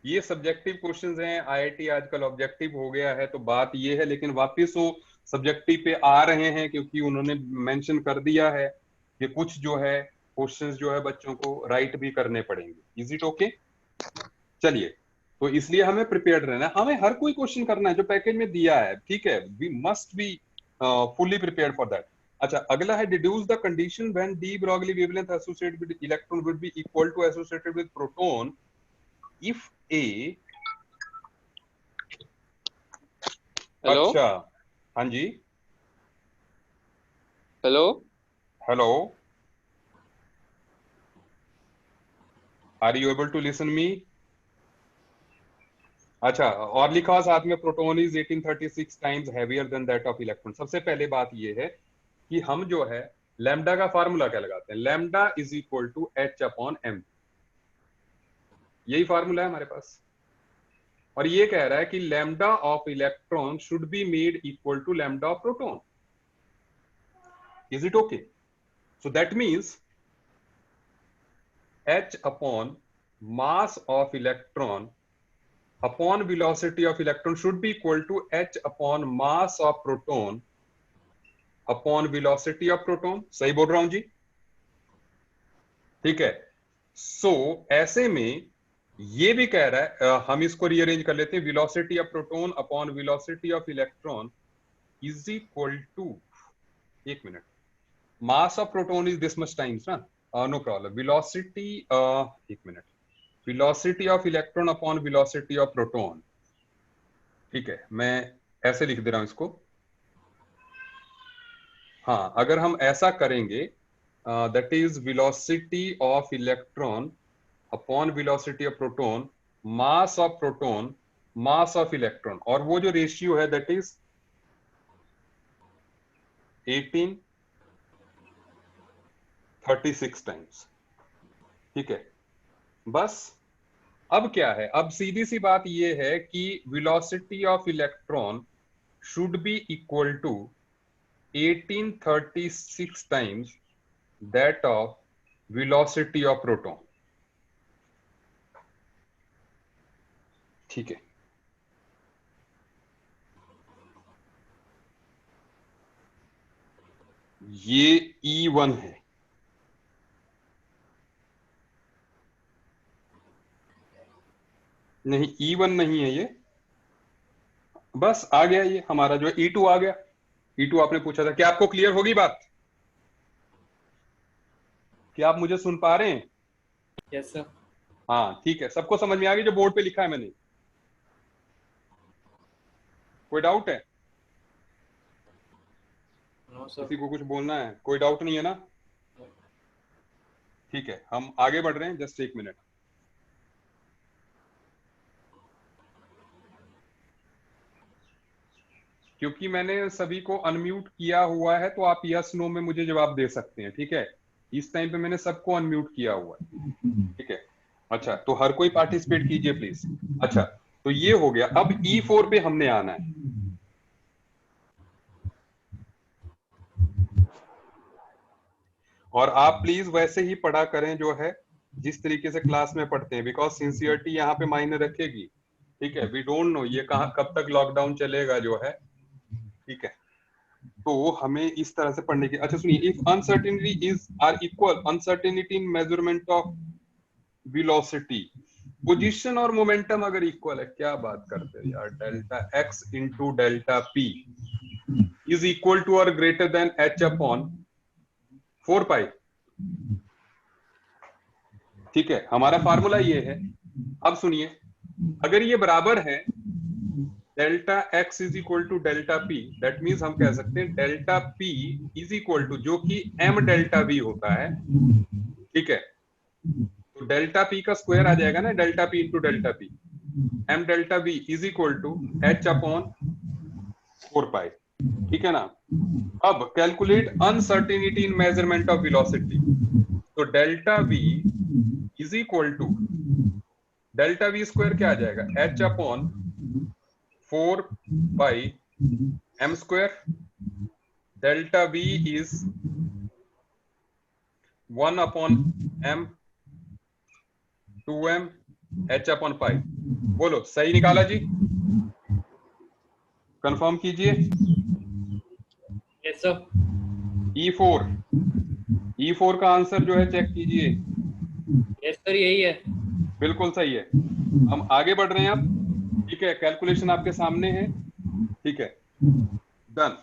ये सब्जेक्टिव क्वेश्चंस हैं। आईआईटी आजकल ऑब्जेक्टिव हो गया है, तो बात ये है, लेकिन वापस वो सब्जेक्टिव पे आ रहे हैं क्योंकि उन्होंने मेंशन कर दिया है कि कुछ जो है क्वेश्चंस जो है बच्चों को राइट भी करने पड़ेंगे। Is it okay? चलिए, तो इसलिए हमें प्रिपेयर्ड रहना है, हमें हर कोई क्वेश्चन करना है जो पैकेज में दिया है। ठीक है, we must be fully prepared for that. अच्छा, अगला है deduce the condition when de Broglie wavelength associated with electron would be equal to associated with proton if a। Hello. अच्छा, हाँ जी, hello. Hello, are you able to listen me? अच्छा, और लिखा हुआ साथ में proton is 1836 times heavier than that of electron. सबसे पहले बात ये है कि हम जो है लैम्डा का फार्मूला क्या लगाते हैं? Lambda is equal to H upon M, यही फार्मूला है हमारे पास। और ये कह रहा है कि lambda of electron should be made equal to lambda of proton. Is it okay? So that means h upon mass of electron upon velocity of electron should be equal to h upon mass of proton upon velocity of proton। सही बोल रहा हूं जी? ठीक है, सो ऐसे में ये भी कह रहा है, हम इसको रीअरेंज कर लेते हैं, velocity of proton upon velocity of electron is equal to, एक minute, mass of proton is this much times ना, नो प्रॉब्लम, वेलोसिटी, एक minute, velocity of electron upon velocity of proton. ठीक है, मैं ऐसे लिख दे रहा हूं इसको। हाँ, अगर हम ऐसा करेंगे, that is velocity of electron upon velocity of proton, mass of proton, mass of electron, और वो जो रेशियो है दैट इज 1836 टाइम्स। ठीक है, बस अब क्या है, अब सीधी सी बात यह है कि velocity of electron should be equal to 1836 times that of velocity of proton. ठीक है, ये E1 है, नहीं E1 नहीं है ये, बस आ गया ये हमारा जो E2 आ गया। E2 आपने पूछा था, क्या आपको क्लियर होगी बात? क्या आप मुझे सुन पा रहे हैं? Yes sir. हाँ ठीक है, सबको समझ में आ गई जो बोर्ड पे लिखा है मैंने? कोई डाउट है? No sir. किसी को कुछ बोलना है? कोई डाउट नहीं है ना? ठीक है, हम आगे बढ़ रहे हैं, जस्ट एक मिनट। क्योंकि मैंने सभी को अनम्यूट किया हुआ है तो आप यस नो में मुझे जवाब दे सकते हैं। ठीक है, इस टाइम पे मैंने सबको अनम्यूट किया हुआ है। ठीक है, अच्छा, तो हर कोई पार्टिसिपेट कीजिए प्लीज। अच्छा, तो ये हो गया। अब E4 पे हमने आना है। और आप प्लीज वैसे ही पढ़ा करें जो है जिस तरीके से क्लास में पढ़ते हैं, बिकॉज सिंसियरिटी यहाँ पे मायने रखेगी। ठीक है, वी डोंट नो ये कहाँ कब तक लॉकडाउन चलेगा जो है। ठीक है, तो हमें इस तरह से पढ़ने की। अच्छा सुनिए, if uncertainty is are equal, uncertainty in measurement of velocity, position और मोमेंटम अगर इक्वल है, क्या बात करते हैं यार, delta X into delta P is equal to और greater than H upon 4 pi. ठीक है, हमारा फार्मूला ये है। अब सुनिए, अगर ये बराबर है delta X is equal to delta P, that means हम कह सकते हैं delta P is equal to, जो कि एम डेल्टा वी होता है। ठीक है, तो डेल्टा पी का स्क्वायर आ जाएगा ना, delta P into delta P, M delta V is equal to H upon 4 pi. ठीक है ना। अब calculate uncertainty in measurement of velocity, तो delta V is equal to, delta V square क्या आ जाएगा, H upon 4 pi M square, delta V is 1 upon M 2m H upon pi. बोलो सही निकाला जी? कंफर्म कीजिए। Yes sir. E4 का आंसर जो है चेक कीजिए। यस सर, यही है। बिल्कुल सही है। हम आगे बढ़ रहे हैं अब। ठीक है, कैलकुलेशन आपके सामने है। ठीक है, डन।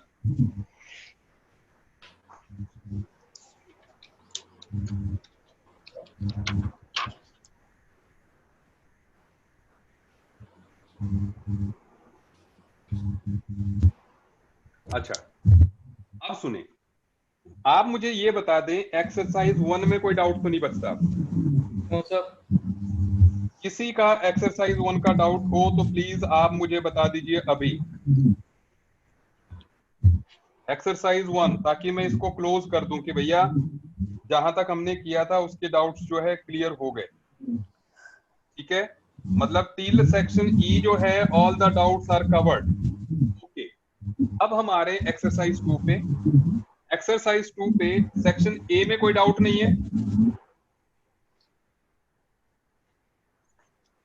अच्छा, अब सुने, आप मुझे ये बता दें, एक्सरसाइज 1 में कोई डाउट तो नहीं बचता? No sir. किसी का एक्सरसाइज 1 का डाउट हो तो प्लीज आप मुझे बता दीजिए अभी। एक्सरसाइज 1, ताकि मैं इसको क्लोज कर दूं कि भैया जहां तक हमने किया था उसके डाउट्स जो है क्लियर हो गए। ठीक है, मतलब टिल सेक्शन ई जो है, all the doubts are covered. Okay, अब हम आ रहे हैं एक्सरसाइज 2 पे। एक्सरसाइज 2 पे सेक्शन ए में कोई डाउट नहीं है।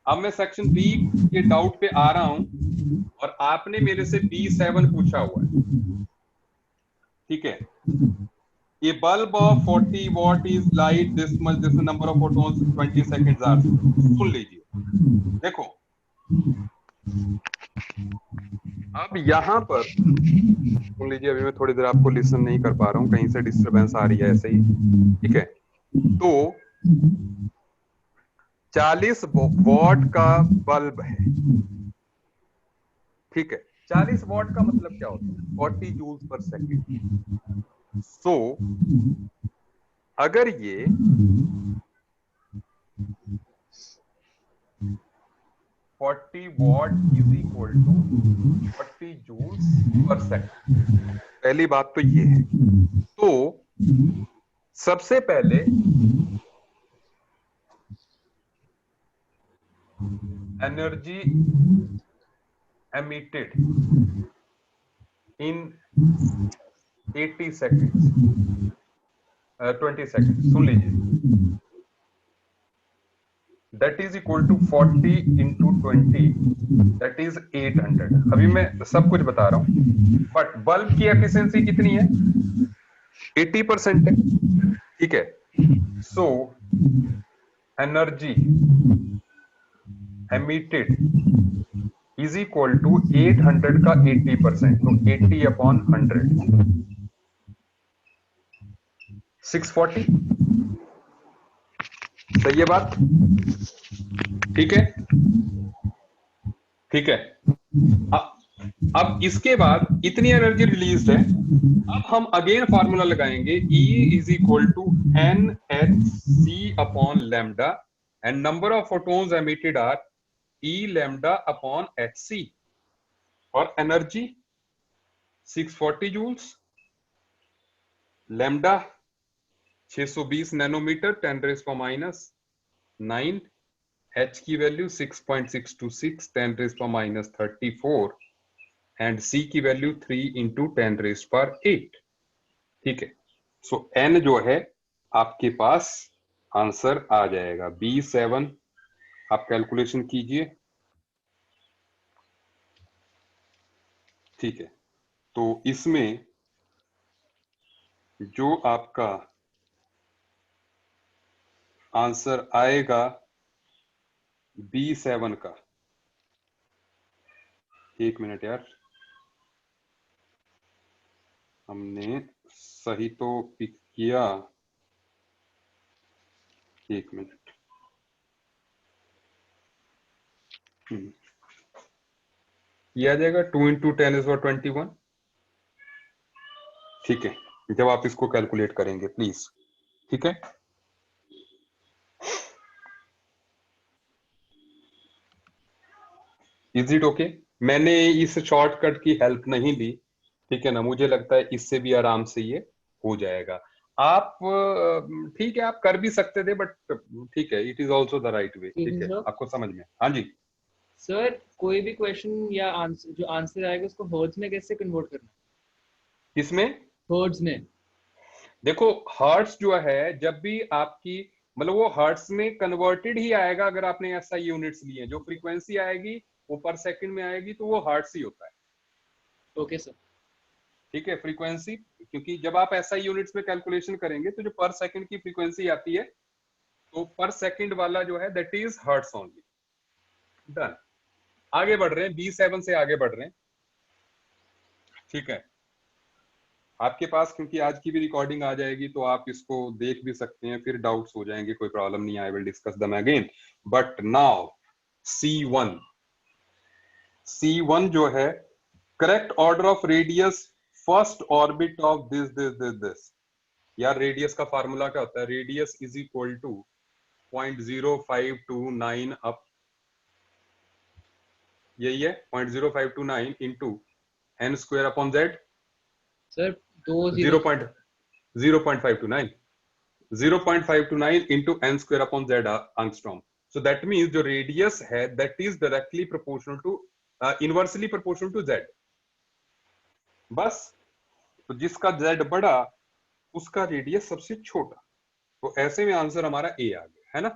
अब मैं सेक्शन बी के डाउट पे आ रहा हूं, और आपने मेरे से B7 पूछा हुआ है। ठीक है, A bulb of 40 watt is light this much, this number of photons 20 seconds are। सुन लीजिए, देखो अब यहां पर सुन लीजिए। अभी मैं थोड़ी देर आपको लिसन नहीं कर पा रहा हूं, कहीं से डिस्टरबेंस आ रही है ऐसे ही। ठीक है, तो 40 वॉट का बल्ब है। ठीक है, 40 वॉट का मतलब क्या होता है, 40 जूल्स पर सेकेंड। सो अगर ये 40 watt is equal to 40 joules per second, पहली बात तो ये है। तो सबसे पहले energy emitted in 80 seconds, 20 second, सुन लीजिए, that is equal to 40 into 20, that is 800। अभी मैं सब कुछ बता रहा हूं, बट बल्ब की एफिशिएंसी कितनी है, 80% है। ठीक है, so energy emitted is equal to 800 का 80%, तो 80 अपॉन 100, 640। सही है बात? ठीक है, ठीक है। अब इसके बाद इतनी एनर्जी रिलीज है। अब हम अगेन फार्मूला लगाएंगे, E is equal to NHC upon lambda, and number of photons emitted are E lambda upon HC, और energy 640 joules, lambda 620 nanometer 10⁻⁹ H की value 6.626 10 raised power minus 34 and C की value 3 into 10 raised power 8। ठीक है, सो N जो है आपके पास answer आ जाएगा B7। आप कैलकुलेशन कीजिए। ठीक है, तो इसमें जो आपका आंसर आएगा B7 का, एक मिनट यार, हमने सही तो पिक किया, एक मिनट। ये आ जाएगा 2 into 10 is 21। ठीक है, जब आप इसको कैलकुलेट करेंगे प्लीज। ठीक है, इज इट ओके? मैंने इस शॉर्टकट की हेल्प नहीं ली, ठीक है ना, मुझे लगता है इससे भी आराम से ये हो जाएगा। आप ठीक है, आप कर भी सकते थे, बट ठीक है, it is also the right way. ठीक है, सर आपको समझ में? हाँ जी सर, कोई भी क्वेश्चन या आंसर जो आंसर आएगा उसको हर्ट्ज में कैसे कन्वर्ट करना है? इसमें हर्ट्ज में देखो, हर्ट्स जो है जब भी आपकी मतलब वो हर्ट्स में कन्वर्टेड ही आएगा अगर आपने ऐसा यूनिट्स लिए। जो फ्रीक्वेंसी आएगी वो पर सेकंड में आएगी, तो वो हर्ट्स ही होता है। Okay sir. ठीक है, फ्रीक्वेंसी, क्योंकि जब आप ऐसा यूनिट्स में कैलकुलेशन करेंगे तो जो पर सेकंड की फ्रीक्वेंसी आती है, तो पर सेकंड वाला जो है that is hertz only. Done. आगे बढ़ रहे हैं, B7 से आगे बढ़ रहे हैं। ठीक है, आपके पास क्योंकि आज की भी रिकॉर्डिंग आ जाएगी तो आप इसको देख भी सकते हैं, फिर डाउट्स हो जाएंगे, कोई प्रॉब्लम नहीं, I will discuss them again. But now C1, C1 जो है correct order of radius first orbit of this. यार रेडियस का फार्मूला क्या होता है? Radius is equal to 0.0529 up, यही है 0.0529 into n square upon z। Sir 2 0 0.529 0.529 into n square upon z angstrom। So that means जो रेडियस है that is directly proportional to inversely proportional to z। बस, तो जिसका z बड़ा उसका radius सबसे छोटा, तो ऐसे में आंसर हमारा ए आ गया, है ना?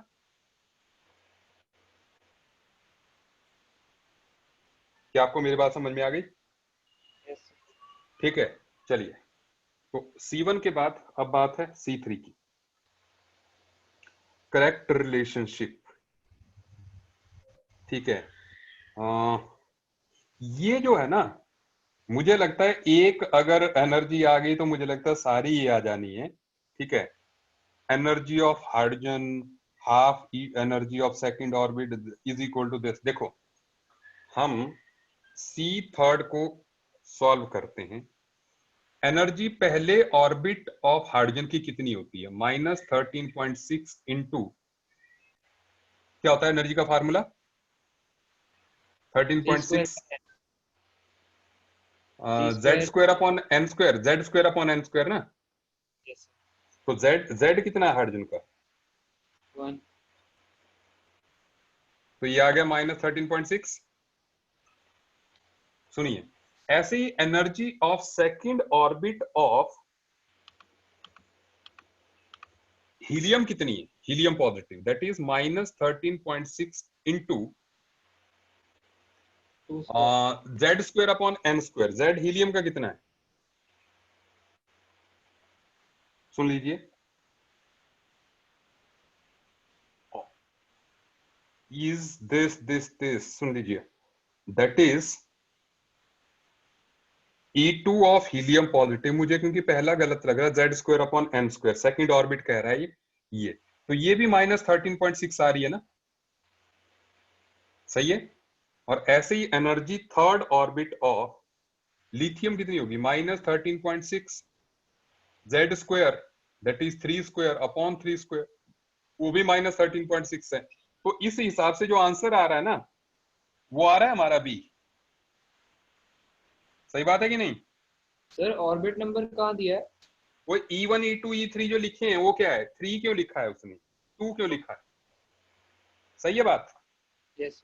क्या आपको मेरी बात समझ में आ गई? ठीक है, चलिए, तो C1 के बाद अब बात है C3 की। Correct relationship. ठीक है, ये जो है ना, मुझे लगता है एक अगर एनर्जी आ गई तो मुझे लगता है सारी ये आ जानी है। ठीक है, energy of hydrogen half energy of second orbit is equal to this. देखो, हम C3 को सॉल्व करते हैं। एनर्जी पहले ऑर्बिट ऑफ हाइड्रोजन की कितनी होती है? -13.6 इंटू क्या होता है एनर्जी का formula? 13.6 z square upon n square, z square upon n square ना। तो z कितना है हाइड्रोजन का? 1। तो ये आ गया -13.6। सुनिए, ऐसे ही energy of second orbit of helium कितनी है? Helium positive, that is -13.6 into z square upon n square. z helium का कितना है? सुन लीजिए, इज दिस सुन लीजिए, that is E2 of helium positive. मुझे क्योंकि पहला गलत लग रहा है, z square upon n square, second orbit कह रहा है ये तो ये भी -13.6 आ रही है ना, सही है। और ऐसे ही energy third orbit of lithium कितनी होगी? -13.6 z square, that is 3 square upon 3 square, वो भी -13.6 है। तो इस हिसाब से जो आंसर आ रहा है ना, वो आ रहा है हमारा बी। सही बात है कि नहीं? सर ऑर्बिट नंबर कहाँ दिया है? वो E1 E2 E3 जो लिखे हैं वो क्या है? 3 क्यों लिखा है उसने? 2 क्यों लिखा है? सही है बात? यस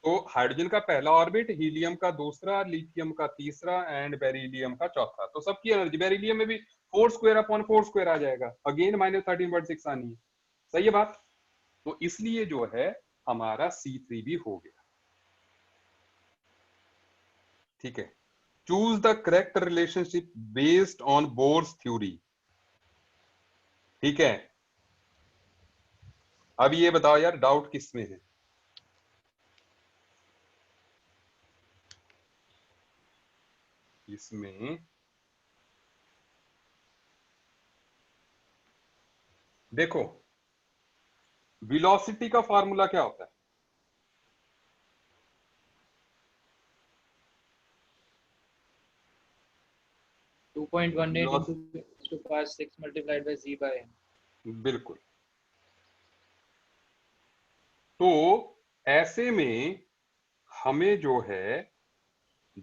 तो हाइड्रोजन का पहला ऑर्बिट, हीलियम का दूसरा, लिथियम का तीसरा एंड बेरिलियम का चौथा। तो सबकी एनर्जी बेरिलियम में भी 4 स्क्वायर अपॉन 4 स्क्वायर आ जाएगा, अगेन -13/6 आनी है। सही है बात? तो इसलिए जो है हमारा C3 भी हो गया। ठीक है, choose the correct relationship based on bourse theory. ठीक है, अब ये बताओ यार, डाउट किसमें है? इसमें देखो, वेलोसिटी का फार्मूला क्या होता है? 2.18 into 10 to power 6 multiplied by z by n। बिल्कुल। तो ऐसे में हमें जो है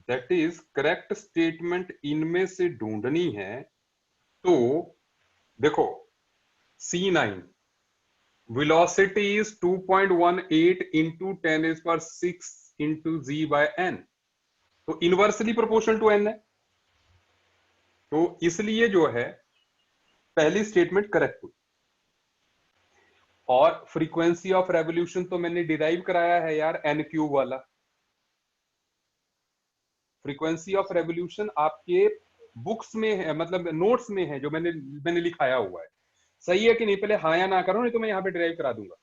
दैट इज करेक्ट स्टेटमेंट इनमें से ढूंढनी है। तो देखो, C9 velocity is 2.18 into 10⁶ into z by n। तो इनवर्सली प्रोपोर्शनल टू n है, तो इसलिए जो है पहली स्टेटमेंट करेक्ट हुई। और फ्रीक्वेंसी ऑफ रेवोल्यूशन तो मैंने डिराइव कराया है यार, n³ वाला। फ्रीक्वेंसी ऑफ रेवोल्यूशन आपके बुक्स में है, मतलब नोट्स में है, जो मैंने लिखाया हुआ है। सही है कि नहीं? पहले हाँ या ना करो, नहीं तो मैं यहाँ पे डिराइव करा दूंगा।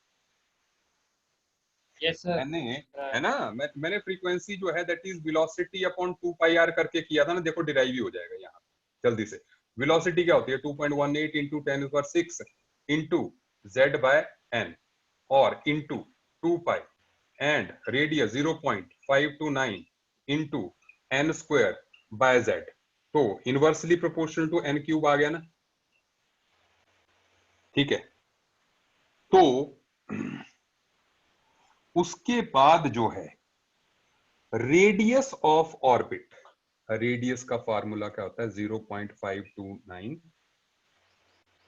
Yes sir. मैंने, है ना, मैंने फ्रीक्वेंसी जो है that is velocity upon 2πr करके किया था ना। देखो डिराइव ही हो जाएगा यहाँ जल्दी से। वेलोसिटी क्या होती है? 2.18 into 10⁶ into z by n और into 2π and radius 0.529 into n square by z। तो इनवर्सली प्रोपोर्शनल टू n³ आ गया ना। ठीक है, तो उसके बाद जो है रेडियस ऑफ ऑर्बिट, रेडियस का फार्मूला क्या होता है? 0.529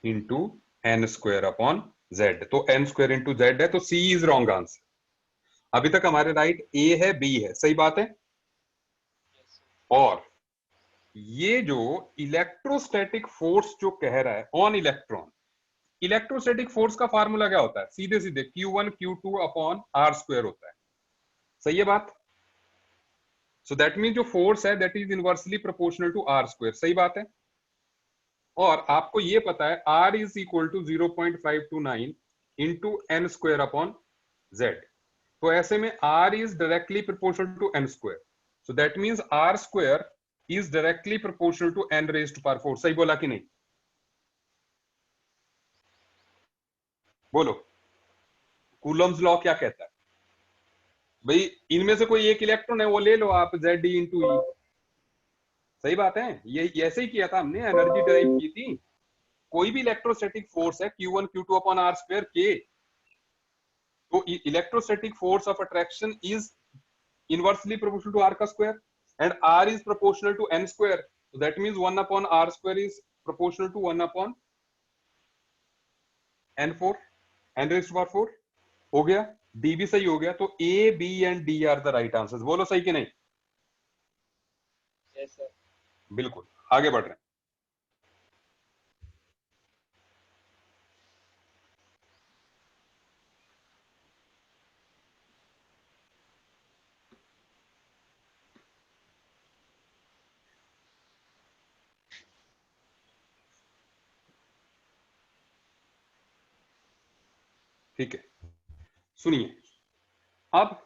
into n square upon z। तो n स्क्वायर इंटू z है, तो C इज रॉन्ग आंसर। अभी तक हमारे राइट A है, B है, सही बात है। और ये जो इलेक्ट्रोस्टैटिक फोर्स जो कह रहा है ऑन इलेक्ट्रॉन, इलेक्ट्रोस्टैटिक फोर्स का फार्मूला क्या होता है? सीधे सीधे Q1 Q2 upon R square होता है। सही है बात? सो दैट मीन जो फोर्स है that is inversely proportional to R square. सही बात है। और आपको ये पता है R is equal to 0.529 into n square upon z। तो ऐसे में R is directly proportional to n square, so that means R square is directly proportional to n raised to power 4। सही बोला कि नहीं? बोलो, कूलम्स लॉ क्या कहता है? भाई इनमें से कोई एक इलेक्ट्रॉन है, वो ले लो आप, Z इंटू E। सही बात है, ये ऐसे ही किया था हमने, एनर्जी ड्राइव की थी। कोई भी इलेक्ट्रोस्टैटिक फोर्स है Q1 Q2 upon R square K। तो electrostatic force of attraction is inversely proportional to R का square and R is proportional to n square. So that means 1 upon R square is proportional to 1 upon n4, n raised to power 4। हो गया, D भी सही हो गया। तो A, B and D are the right answers. बोलो सही कि नहीं? Yes sir. बिल्कुल, आगे बढ़ रहे हैं। ठीक है, सुनिए अब।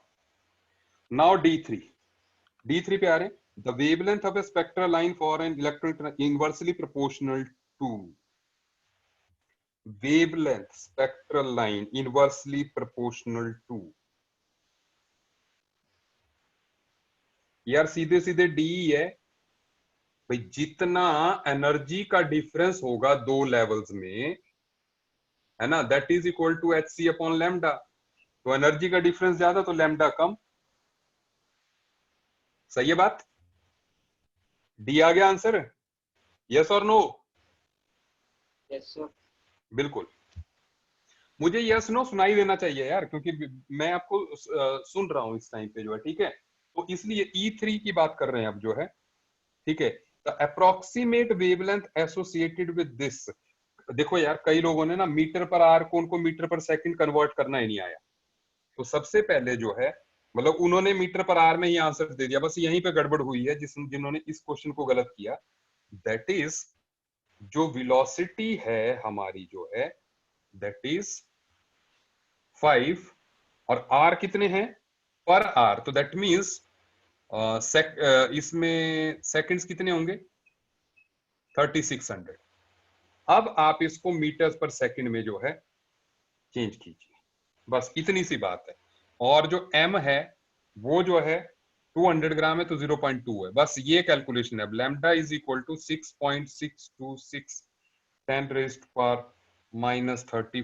नाउ D3 पे आ रहे हैं। The wavelength of a spectral line for an electron inversely proportional to, wavelength spectral line inversely proportional to, यार सीधे सीधे डी है भाई। जितना एनर्जी का डिफरेंस होगा दो लेवल्स में, है ना, that is equal to Hc upon lambda. तो एनर्जी का डिफरेंस ज्यादा तो लैम्डा कम। सही है बात? डी आ गया आंसर, यस और नो? Yes sir. बिल्कुल। मुझे यस नो सुनाई देना चाहिए यार, क्योंकि मैं आपको सुन रहा हूँ इस टाइम पे जो है, ठीक है। तो इसलिए E3 की बात कर रहे हैं अब जो है, ठीक है। The approximate wavelength associated with this. देखो यार, कई लोगों ने ना मीटर पर आवर को उनको मीटर पर सेकंड कन्वर्ट करना ही नहीं आया। तो सबसे पहले जो है, मतलब उन्होंने मीटर पर आवर में ही आंसर दे दिया, बस यहीं पे गड़बड़ हुई है जिन्होंने इस क्वेश्चन को गलत किया। दैट इज, जो वेलोसिटी है हमारी जो है, दैट इज 5, और आर कितने हैं पर आर, तो दैट मीन्स इसमें सेकंड्स कितने होंगे, 3600। अब आप इसको मीटर्स पर सेकंड में जो है चेंज कीजिए, बस इतनी सी बात है। और जो एम है वो जो है 200 ग्राम है, तो 0.2 है, बस ये कैलकुलेशन है। अब लैम्डा इज इक्वल टू 6.626 10⁻⁻³